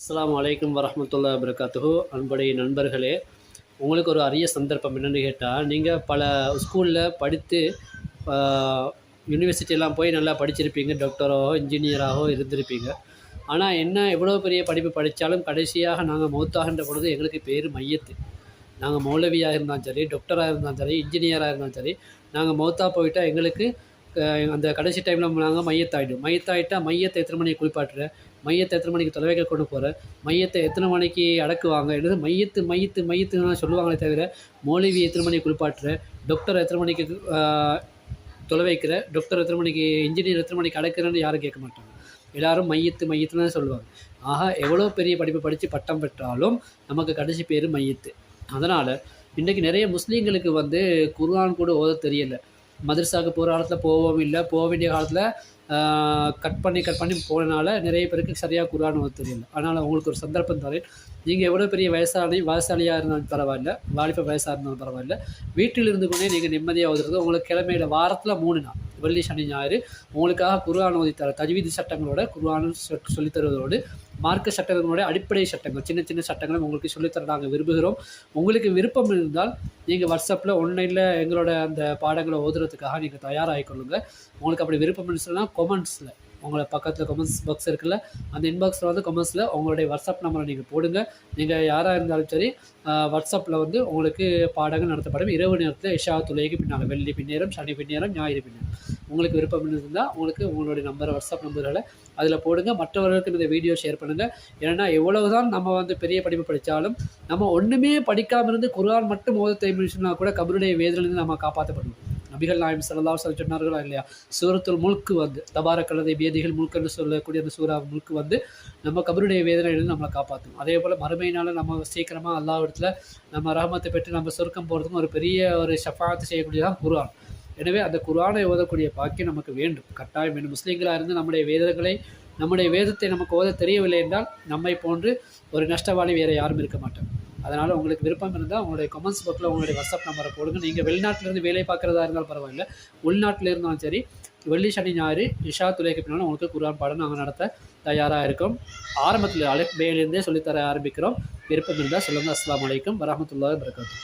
அஸ்ஸலாமு அலைக்கும் வரஹ்மத்துல்லாஹி வபரகாத்துஹு. அன்புடைய நண்பர்களே, உங்களுக்கு ஒரு அரிய சந்தர்ப்பம் என்னென்னு கேட்டால், நீங்கள் பல ஸ்கூலில் படித்து யூனிவர்சிட்டியெல்லாம் போய் நல்லா படிச்சிருப்பீங்க. டாக்டராகவோ இன்ஜினியராகவோ இருந்திருப்பீங்க. ஆனால் என்ன எவ்வளோ பெரிய படிப்பு படித்தாலும் கடைசியாக நாங்கள் மௌத்தாகின்ற பொழுது எங்களுக்கு பேர் மையத்து. நாங்கள் மௌலவியாக இருந்தாலும் சரி, டாக்டராக இருந்தாலும் சரி, இன்ஜினியராக இருந்தாலும் சரி, நாங்கள் மௌத்தா போயிட்டால் எங்களுக்கு அந்த கடைசி டைமில் நாங்கள் மையத்தாயிடும். மையத்தாயிட்டா மையத்தை எத்தனை மணிக்கு குளிப்பாட்டுற, மையத்தை எத்தனை மணிக்கு தொலைவைக்க கொண்டு போகிற, மையத்தை எத்தனை மணிக்கு அடக்குவாங்க, என்னது மையத்துன்னு சொல்லுவாங்களே தவிர, மௌலவி எத்தனை மணிக்கு குளிப்பாட்டுற, டாக்டர் எத்தனை மணிக்கு தொலைவைக்கிற, டாக்டர் எத்தனை மணிக்கு, இன்ஜினியர் எத்தனை மணிக்கு அடக்குறேன்னு யாரும் கேட்க மாட்டாங்க. எல்லோரும் மையத்துன்னு தான் சொல்லுவாங்க. ஆக எவ்வளோ பெரிய படிப்பு படித்து பட்டம் பெற்றாலும் நமக்கு கடைசி பேர் மையத்து. அதனால் இன்றைக்கி நிறைய முஸ்லீம்களுக்கு குர்ஆன் கூட ஓத தெரியலை. மதரசாவுக்கு போகிற காலத்தில் போகவும் இல்லை, போக வேண்டிய காலத்தில் கட் பண்ணி போனனால நிறைய பேருக்கு சரியாக குர்ஆன் ஓத தெரியல. அதனால் உங்களுக்கு ஒரு சந்தர்ப்பம் தரேன். நீங்கள் எவ்வளோ பெரிய வயசாளியாக இருந்தாலும் பரவாயில்ல, வாலிப வயசாக இருந்தாலும் பரவாயில்ல, வீட்டில் இருந்து கொண்டே நீங்கள் நிம்மதியாக ஓதுறது. உங்களுக்கு கிழமையில் வாரத்தில் 3 நாள், வெள்ளி சனி ஞாயிறு, உங்களுக்காக குர்ஆன் ஓதித்தர தஜ்வீது சட்டங்களோட குர்ஆன் சொல்லித்தருவதோடு மார்க்க சட்டங்களோட அடிப்படை சட்டங்கள், சின்ன சின்ன சட்டங்களும் உங்களுக்கு சொல்லித்தர நாங்கள் விரும்புகிறோம். உங்களுக்கு விருப்பம் இருந்தால் நீங்கள் வாட்ஸ்அப்பில் ஆன்லைனில் எங்களோட அந்த பாடங்களை ஓதுறதுக்காக நீங்கள் தயாராகி கொள்ளுங்கள். உங்களுக்கு அப்படி விருப்பம் சொன்னால் கொமெண்ட்ஸில், உங்களை பக்கத்தில் கமெண்ட்ஸ் பாக்ஸ் இருக்குல்ல, அந்த இன்பாக்ஸில் கமெண்ட்ஸில் உங்களுடைய வாட்ஸ்அப் நம்பரை நீங்கள் போடுங்க. நீங்கள் யாராக இருந்தாலும் சரி, வாட்ஸ்அப்பில் உங்களுக்கு பாடங்கள் நடத்தப்படும். இரவு நேரத்தில் இஷா தொழுகைக்கு பின்னால், வெள்ளி பின்னேரம், சனி பின்னேரம், ஞாயிறு பின்னேரம். உங்களுக்கு விருப்பம் இருந்தால் உங்களுடைய நம்பரை, வாட்ஸ்அப் நம்பர்களை அதில் போடுங்க. மற்றவர்களுக்கு இந்த வீடியோ ஷேர் பண்ணுங்கள். ஏன்னா எவ்வளவு தான் நம்ம பெரிய படிப்பு படித்தாலும் நம்ம ஒன்றுமே படிக்காமல் இருந்து குர்ஆன் மட்டும் ஓத தெரியும்னா கூட கபருடைய வேதனையிலிருந்து நம்ம காப்பாற்றப்படுவோம். நபிகள் நாயகம் ஸல்லல்லாஹு அலைஹி வஸல்லம் சொன்னார்களா இல்லையா, சூரத்துல் முல்க் தபாரக்கல்லதி பியதிஹில் முல்க் என்று சொல்லக்கூடிய அந்த சூரா முல்க் நம்ம கபருடைய வேதனையிலிருந்து நம்மளை காப்பாற்றும். அதே போல் மறுமையினால் நம்ம சீக்கிரமாக அல்லாஹ்விடத்தில் நம்ம ரஹமத்தை பெற்று நம்ம சொர்க்கம் போகிறதுக்கும் ஒரு பெரிய ஒரு ஷஃபாத் செய்யக்கூடியதான் குர்ஆன். எனவே அந்த குர்ஆனை ஓதக்கூடிய பாக்கியம் நமக்கு வேண்டும், கட்டாயம் வேண்டும். முஸ்லீம்களாக இருந்து நம்முடைய வேதத்தை நமக்கு ஓத தெரியவில்லை என்றால் நம்மை போன்று ஒரு நஷ்டவாளி வேறு யாரும் இருக்க மாட்டாங்க. அதனால் உங்களுக்கு விருப்பம் இருந்தால் உங்களுடைய கமெண்ட்ஸ் பாக்ஸில் உங்களுடைய வாட்ஸ்அப் நம்பரை போடுங்க. நீங்கள் வெளிநாட்டிலேருந்து வேலை பார்க்குறதா இருந்தாலும் பரவாயில்லை, உள்நாட்டில் இருந்தாலும் சரி, வெள்ளி சனி ஞாயிறு இஷா தொழுகைக்கு பின்னால் உங்களுக்கு குர்ஆன் பாடம் நாங்கள் நடத்த தயாராக இருக்கோம். ஆரம்பத்தில் அலிஃப் பேலேருந்தே சொல்லித்தர ஆரம்பிக்கிறோம். விருப்பம் இருந்தால் சொல்லுங்கள். அஸ்ஸலாமு அலைக்கும் வரஹ்மத்துல்லாஹி வபரகாத்துஹு.